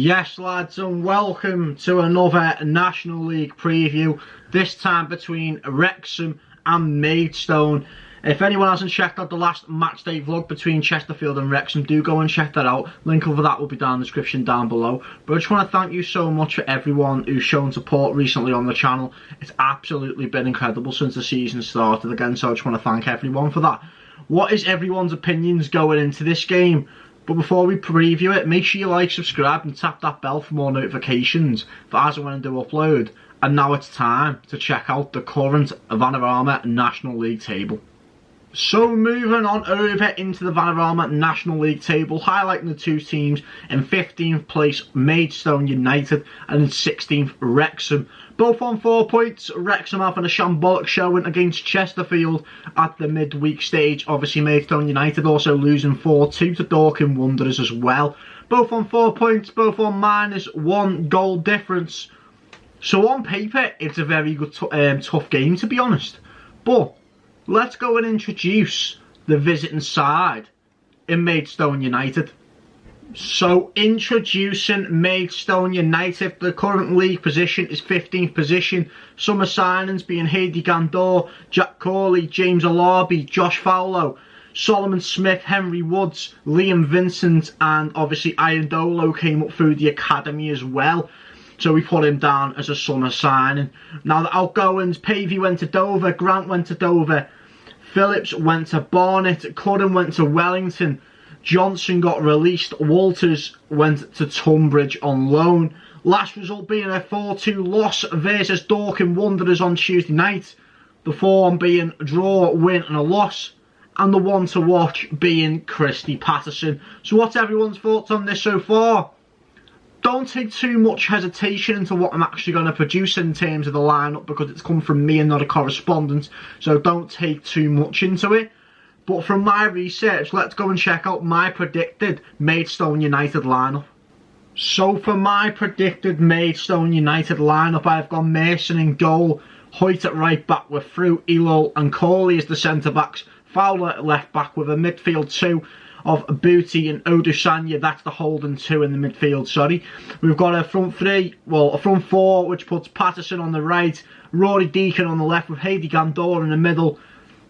Yes lads, and welcome to another National League preview, this time between Wrexham and Maidstone. If anyone hasn't checked out the last matchday vlog between Chesterfield and Wrexham, do go and check that out. Link over that will be down in the description down below. But I just want to thank you so much for everyone who's shown support recently on the channel. It's absolutely been incredible since the season started again, so I just want to thank everyone for that. What is everyone's opinions going into this game? But before we preview it, make sure you like, subscribe and tap that bell for more notifications for as and when I do upload. And now it's time to check out the current Vanarama National League table. So moving on over into the Vanarama National League table, highlighting the two teams in 15th place Maidstone United and in 16th Wrexham. Both on 4 points, Wrexham having a shambolic showing against Chesterfield at the midweek stage. Obviously Maidstone United also losing 4-2 to Dorking Wanderers as well. Both on 4 points, both on -1 goal difference. So on paper it's a very good tough game, to be honest. But let's go and introduce the visiting side in Maidstone United. So introducing Maidstone United, the current league position is 15th position. Summer signings being Heidi Gandor, Jack Corley, James Alabi, Josh Fowler, Solomon Smith, Henry Woods, Liam Vincent, and obviously Ian Dolo came up through the academy as well. So we put him down as a summer signing. Now the outgoings, Pavey went to Dover, Grant went to Dover, Phillips went to Barnet, Curran went to Wellington, Johnson got released, Walters went to Tunbridge on loan. Last result being a 4-2 loss versus Dorking Wanderers on Tuesday night. The form being a draw, win and a loss. And the one to watch being Christy Patterson. So what's everyone's thoughts on this so far? Don't take too much hesitation into what I'm actually going to produce in terms of the lineup, because it's come from me and not a correspondent, so don't take too much into it. But from my research, let's go and check out my predicted Maidstone United lineup. So for my predicted Maidstone United lineup, I've gone Mason in goal, Hoyt at right back with Frew, Elol and Corley as the centre backs, Fowler at left back with a midfield two of Booty and Odusanya. That's the holding two in the midfield, sorry. We've got a front three, well, a front four, which puts Patterson on the right, Rory Deacon on the left with Heidi Gandor in the middle,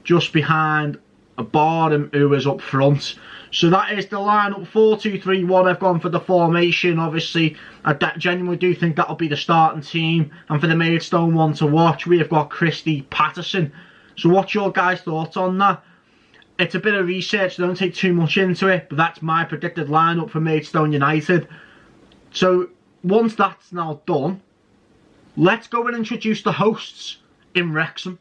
just behind Barham, who is up front. So that is the lineup, 4-2-3-1. I've gone for the formation. Obviously, I genuinely do think that'll be the starting team. And for the Maidstone one to watch, we have got Christy Patterson. So what's your guys' thoughts on that? It's a bit of research, don't take too much into it, but that's my predicted lineup for Maidstone United. So once that's now done, let's go and introduce the hosts in Wrexham.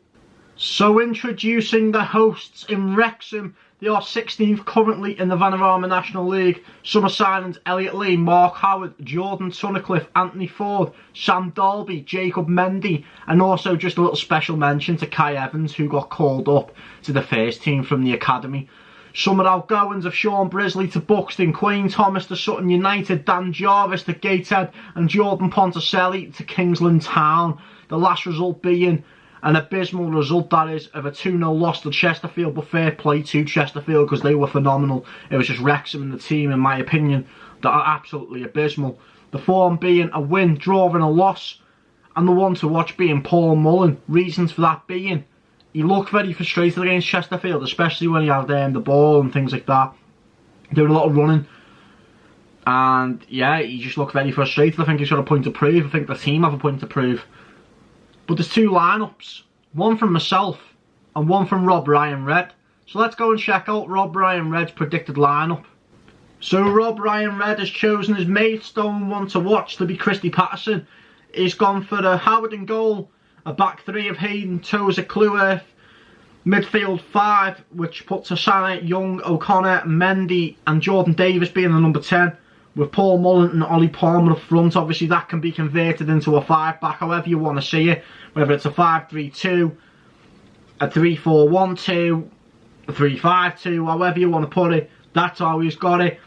So introducing the hosts in Wrexham, they are 16th currently in the Vanarama National League. Summer signings, Elliot Lee, Mark Howard, Jordan Tunnicliffe, Anthony Ford, Sam Dalby, Jacob Mendy, and also just a little special mention to Kai Evans, who got called up to the first team from the academy. Summer outgoings of Sean Brisley to Buxton, Queen Thomas to Sutton United, Dan Jarvis to Gateshead, and Jordan Ponticelli to Kingsland Town. The last result being an abysmal result, that is, of a 2-0 loss to Chesterfield, but fair play to Chesterfield because they were phenomenal. It was just Wrexham and the team, in my opinion, that are absolutely abysmal. The form being a win, draw and a loss, and the one to watch being Paul Mullen. Reasons for that being, he looked very frustrated against Chesterfield, especially when he had the ball and things like that. Doing a lot of running. And yeah, he just looked very frustrated. I think he's got a point to prove. I think the team have a point to prove. But there's two lineups, one from myself and one from Rob Ryan Red. So let's go and check out Rob Ryan Red's predicted lineup. So Rob Ryan Red has chosen his Maidstone one to watch to be Christy Patterson. He's gone for the Howard in goal, a back three of Hayden, Tozer, Cleworth, midfield five, which puts Asana, Young, O'Connor, Mendy and Jordan Davis being the number 10. With Paul Mullen and Ollie Palmer up front. Obviously that can be converted into a 5-back, however you want to see it. Whether it's a 5-3-2, a 3-4-1-2, a 3-5-2, however you want to put it. That's how he's got it.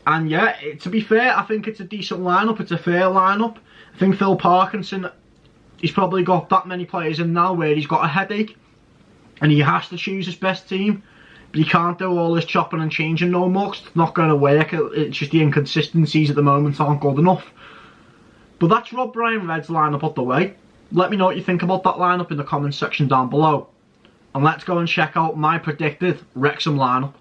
And yeah, to be fair, I think it's a decent lineup. It's a fair lineup. I think Phil Parkinson, he's probably got that many players in now where he's got a headache. And he has to choose his best team. But you can't do all this chopping and changing no more, 'cause it's not going to work. It's just the inconsistencies at the moment aren't good enough. But that's Rob Ryan Red's lineup up the way. Let me know what you think about that lineup in the comments section down below. And let's go and check out my predicted Wrexham lineup.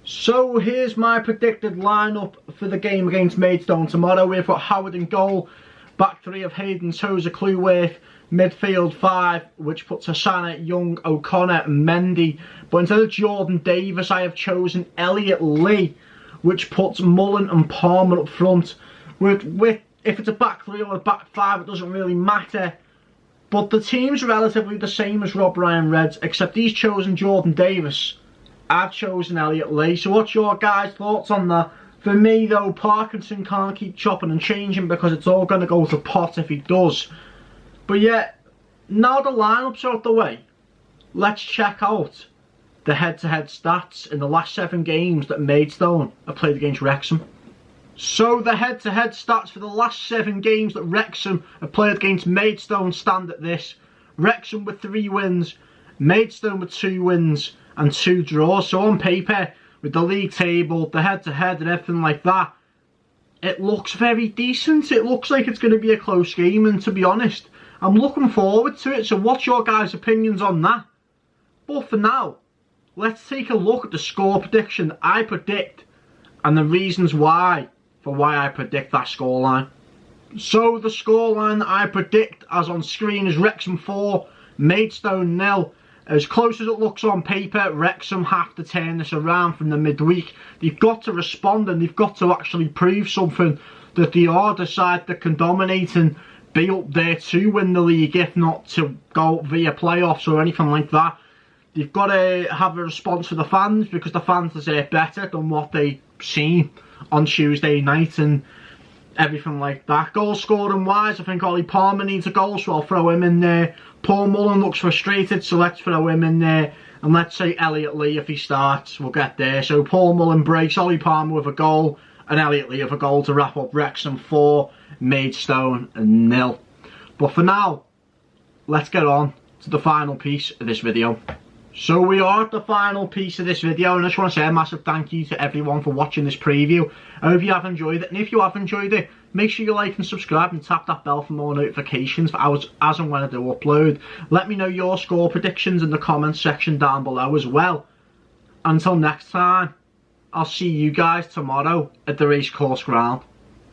So here's my predicted lineup for the game against Maidstone tomorrow. We've got Howard in goal, back three of Hayden, Tozer, Clueworth, midfield five, which puts Hasana, Young, O'Connor, and Mendy. But instead of Jordan Davis, I have chosen Elliot Lee, which puts Mullen and Palmer up front. With if it's a back three or a back five, it doesn't really matter. But the team's relatively the same as Rob Ryan Red's, except he's chosen Jordan Davis. I've chosen Elliot Lee. So what's your guys' thoughts on that? For me though, Parkinson can't keep chopping and changing because it's all going to go to pot if he does. But yeah, now the lineup's out the way, let's check out the head-to-head stats in the last 7 games that Maidstone have played against Wrexham. So the head-to-head stats for the last 7 games that Wrexham have played against Maidstone stand at this. Wrexham with 3 wins, Maidstone with 2 wins and 2 draws. So on paper, with the league table, the head-to-head and everything like that, it looks very decent. It looks like it's going to be a close game, and to be honest, I'm looking forward to it. So what's your guys' opinions on that? But for now, let's take a look at the score prediction that I predict and the reasons why I predict that scoreline. So the scoreline that I predict as on screen is Wrexham 4, Maidstone 0. As close as it looks on paper, Wrexham have to turn this around from the midweek. They've got to respond and they've got to actually prove something, that they are the side that can dominate and be up there to win the league, if not to go via playoffs or anything like that. They've got to have a response for the fans, because the fans deserve better than what they've seen on Tuesday night and everything like that. Goal scoring wise, I think Ollie Palmer needs a goal, so I'll throw him in there. Paul Mullen looks frustrated, so let's throw him in there. And let's say Elliot Lee, if he starts, we'll get there. So Paul Mullen breaks, Ollie Palmer with a goal, and Elliot Lee with a goal to wrap up Wrexham 4, Maidstone 0. But for now, let's get on to the final piece of this video. So we are at the final piece of this video, and I just want to say a massive thank you to everyone for watching this preview. I hope you have enjoyed it, and if you have enjoyed it, make sure you like and subscribe and tap that bell for more notifications for hours as and when I do upload. Let me know your score predictions in the comments section down below as well. Until next time, I'll see you guys tomorrow at the Racecourse Ground.